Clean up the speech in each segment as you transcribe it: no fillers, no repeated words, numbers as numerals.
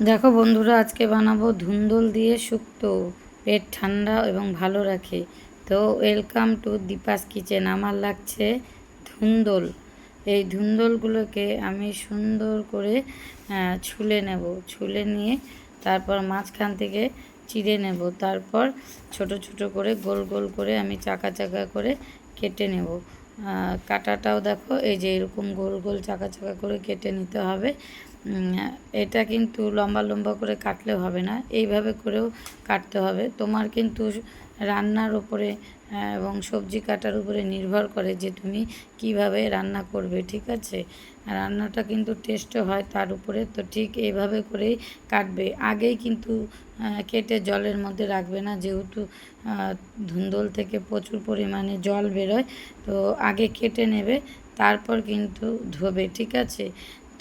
দেখো বন্ধুরা, আজকে বানাবো ধুন্দুল দিয়ে শুক্তো। পেট ঠান্ডা এবং ভালো রাখে। তো ওয়েলকাম টু দীপাস কিচেন। আমার লাগছে ধুন্দুল। এই ধুন্দুলগুলোকে আমি সুন্দর করে ছুলে নেব। ছুলে নিয়ে তারপর মাঝখান থেকে চিড়ে নেব। তারপর ছোট ছোট করে গোল গোল করে আমি চাকা চাকা করে কেটে নেব। কাটাটাও দেখো, এই যে এরকম গোল গোল চাকা চাকা করে কেটে নিতে হবে। এটা কিন্তু লম্বা লম্বা করে কাটলেও হবে না, এইভাবে করেও কাটতে হবে। তোমার কিন্তু রান্নার উপরে এবং সবজি কাটার উপরে নির্ভর করে যে তুমি কিভাবে রান্না করবে, ঠিক আছে। রান্নাটা কিন্তু টেস্টও হয় তার উপরে। তো ঠিক এইভাবে করেই কাটবে। আগেই কিন্তু কেটে জলের মধ্যে রাখবে না, যেহেতু ধুন্দুল থেকে প্রচুর পরিমাণে জল বেরোয়। তো আগে কেটে নেবে, তারপর কিন্তু ধোবে, ঠিক আছে।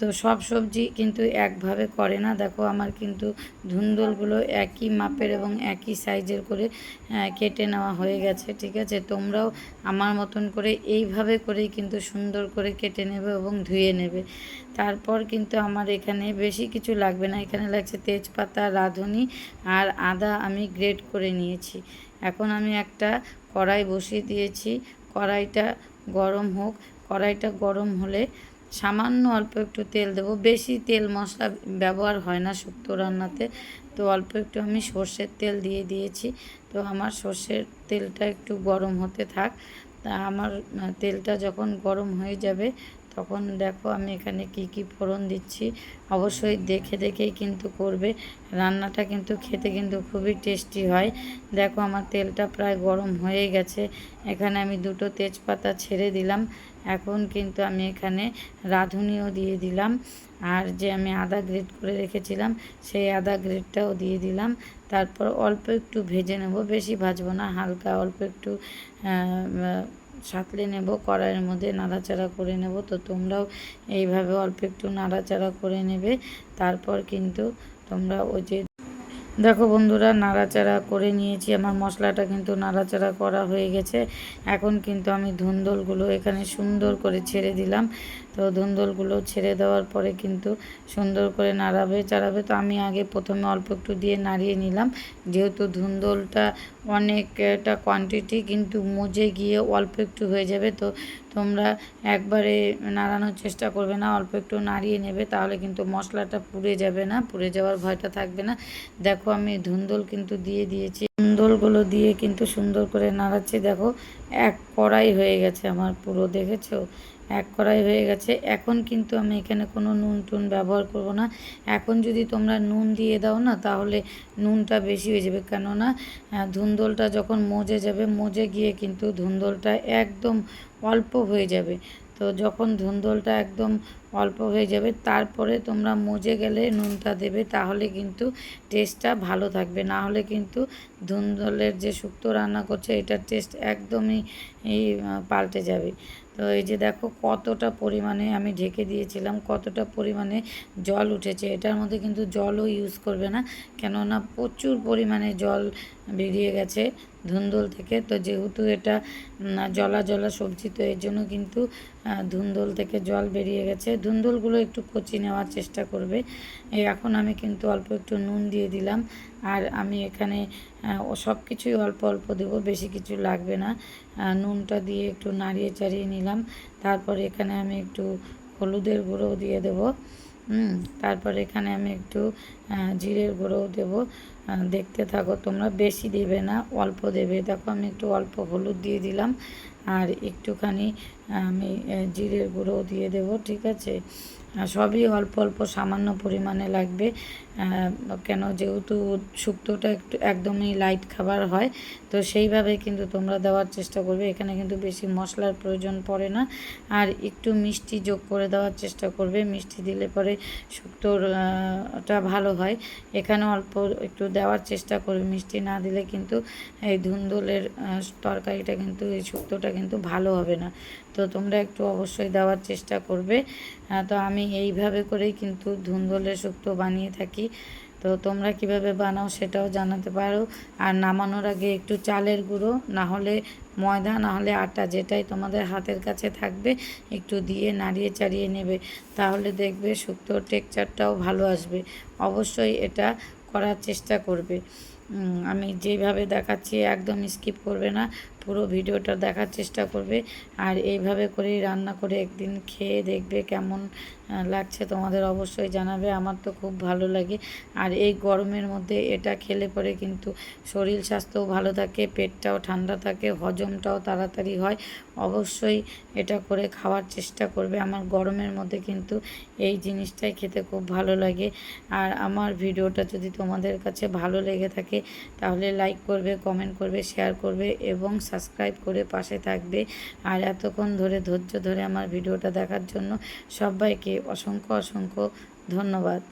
তো সব সবজি কিন্তু একভাবে করে না। দেখো, আমার কিন্তু ধুন্দুলগুলো একই মাপের এবং একই সাইজের করে কেটে নেওয়া হয়ে গেছে, ঠিক আছে। তোমরাও আমার মতন করে এইভাবে করেই কিন্তু সুন্দর করে কেটে নেবে এবং ধুয়ে নেবে। তারপর কিন্তু আমার এখানে বেশি কিছু লাগবে না। এখানে লাগছে তেজপাতা, রাঁধুনি আর আদা আমি গ্রেট করে নিয়েছি। এখন আমি একটা কড়াই বসিয়ে দিয়েছি। কড়াইটা গরম হোক। কড়াইটা গরম হলে সামান্য অল্প একটু তেল দেবো। বেশি তেল মশলা ব্যবহার হয় না শুক্তো রান্নাতে। তো অল্প একটু আমি সর্ষের তেল দিয়ে দিয়েছি। তো আমার সর্ষের তেলটা একটু গরম হতে থাক। তা আমার তেলটা যখন গরম হয়ে যাবে, তখন দেখো আমি এখানে কি কি ফোড়ন দিচ্ছি। অবশ্যই দেখে দেখেই কিন্তু করবে। রান্নাটা কিন্তু খেতে কিন্তু খুবই টেস্টি হয়। দেখো, আমার তেলটা প্রায় গরম হয়ে গেছে। এখানে আমি দুটো তেজপাতা ছেড়ে দিলাম। এখন কিন্তু আমি এখানে রাঁধুনিও দিয়ে দিলাম। আর যে আমি আদা গ্রেট করে রেখেছিলাম, সেই আদা গ্রেটটাও দিয়ে দিলাম। তারপর অল্প একটু ভেজে নেব, বেশি ভাজবো না, হালকা অল্প একটু সাঁতলে নেব। কড়াইয়ের মধ্যে নাড়াচাড়া করে নেব। তো তোমরাও এইভাবে অল্প একটু নাড়াচাড়া করে নেবে। তারপর কিন্তু তোমরা ওই যে দেখো বন্ধুরা, নাড়াচাড়া করে নিয়েছি। আমার মশলাটা কিন্তু নাড়াচাড়া করা হয়ে গেছে। এখন কিন্তু আমি ধুন্দুলগুলো এখানে সুন্দর করে ছেড়ে দিলাম। তো ধুন্দুলগুলো ছেড়ে দেওয়ার পরে কিন্তু সুন্দর করে নাড়াবে চাড়াবে। তো আমি আগে প্রথমে অল্প একটু দিয়ে নাড়িয়ে নিলাম, যেহেতু ধুন্দুলটা অনেকটা কোয়ান্টিটি, কিন্তু মজে গিয়ে অল্প একটু হয়ে যাবে। তো তোমরা একবারে নাড়ানোর চেষ্টা করবে না, অল্প একটু নাড়িয়ে নেবে, তাহলে কিন্তু মশলাটা পুড়ে যাবে না, পুড়ে যাওয়ার ভয়টা থাকবে না। দেখো, আমি ধুন্দুল কিন্তু দিয়ে দিয়েছি। ধুন্দুলগুলো দিয়ে কিন্তু সুন্দর করে নাড়াচ্ছি। দেখো, এক কড়াই হয়ে গেছে আমার পুরো, দেখেছো? এক কড়াই হয়ে গেছে। এখন কিন্তু আমি এখানে কোনো নুন টুন ব্যবহার করব না। এখন যদি তোমরা নুন দিয়ে দাও না, তাহলে নুনটা বেশি হয়ে যাবে। কেননা ধুন্দুলটা যখন মজে যাবে, মজে গিয়ে কিন্তু ধুন্দুলটা একদম অল্প হয়ে যাবে। তো যখন ধুন্দুলটা একদম অল্প হয়ে যাবে, তারপরে তোমরা মজে গেলে নুনটা দেবে, তাহলে কিন্তু টেস্টটা ভালো থাকবে। না হলে কিন্তু ধুন্দুলের যে শুক্তো রান্না করছে, এটার টেস্ট একদমই পাল্টে যাবে। তো এই যে দেখো, কতটা পরিমাণে আমি ঢেকে দিয়েছিলাম, কতটা পরিমাণে জল উঠেছে। এটার মধ্যে কিন্তু জলও ইউজ করবে না, কেননা প্রচুর পরিমাণে জল বেরিয়ে গেছে ধুন্দুল থেকে। তো যেহেতু এটা জলা জলা সবজি, তো এর জন্য কিন্তু ধুন্দুল থেকে জল বেরিয়ে গেছে। ধুন্দুলগুলো একটু কচি নেওয়ার চেষ্টা করবে। এখন আমি কিন্তু অল্প একটু নুন দিয়ে দিলাম। আর আমি এখানে সব কিছুই অল্প অল্প দেবো, বেশি কিছু লাগবে না। নুনটা দিয়ে একটু নাড়িয়ে চাড়িয়ে নিলাম। তারপর এখানে আমি একটু হলুদের গুঁড়োও দিয়ে দেবো। তারপর এখানে আমি একটু জিরের গুঁড়োও দেবো। দেখতে থাকো তোমরা, বেশি দেবে না, অল্প দেবে। দেখো, আমি একটু অল্প হলুদ দিয়ে দিলাম, আর একটুখানি আমি জিরের গুঁড়োও দিয়ে দেবো, ঠিক আছে। সবই অল্প অল্প সামান্য পরিমাণে লাগবে। কেন, যেহেতু শুক্তোটা একটু একদমই লাইট খাবার হয়, তো সেইভাবে কিন্তু তোমরা দেওয়ার চেষ্টা করবে। এখানে কিন্তু বেশি মশলার প্রয়োজন পড়ে না। আর একটু মিষ্টি যোগ করে দেওয়ার চেষ্টা করবে, মিষ্টি দিলে পরে শুক্তোটা ভালো হয়। এখানে অল্প একটু দেওয়ার চেষ্টা করবে, মিষ্টি না দিলে কিন্তু এই ধুন্দুলের তরকারিটা কিন্তু, এই শুক্তোটা কিন্তু ভালো হবে না। তো তোমরা একটু অবশ্যই দেওয়ার চেষ্টা করবে। তো আমি এইভাবে করেই কিন্তু ধুন্দুলের শুক্তো বানিয়ে থাকি। তো তোমরা কিভাবে বানাও সেটাও জানাতে পারো। আর নামানোর আগে একটু চালের গুঁড়ো, না হলে ময়দা, না হলে আটা, যেটাই তোমাদের হাতের কাছে থাকবে একটু দিয়ে নাড়িয়ে চাড়িয়ে নেবে, তাহলে দেখবে শুক্তোর টেক্সচারটাও ভালো আসবে। অবশ্যই এটা করার চেষ্টা করবে। আমি যেভাবে দেখাচ্ছি একদম স্কিপ করবে না, পুরো ভিডিওটা দেখার চেষ্টা করবে। আর এইভাবে করেই রান্না করে একদিন খেয়ে দেখবে কেমন লাগছে, তোমাদের অবশ্যই জানাবে। আমার তো খুব ভালো লাগে। আর এই গরমের মধ্যে এটা খেলে পরে কিন্তু শরীর স্বাস্থ্যও ভালো থাকে, পেটটাও ঠান্ডা থাকে, হজমটাও তাড়াতাড়ি হয়। অবশ্যই এটা করে খাওয়ার চেষ্টা করবে। আমার গরমের মধ্যে কিন্তু এই জিনিসটাই খেতে খুব ভালো লাগে। আর আমার ভিডিওটা যদি তোমাদের কাছে ভালো লেগে থাকে তাহলে লাইক করবে, কমেন্ট করবে, শেয়ার করবে এবং সাবস্ক্রাইব করে পাশে থাকবে। আর এতক্ষণ ধরে ধৈর্য ধরে আমার ভিডিওটা দেখার জন্য সবাইকে অসংখ্য অসংখ্য ধন্যবাদ।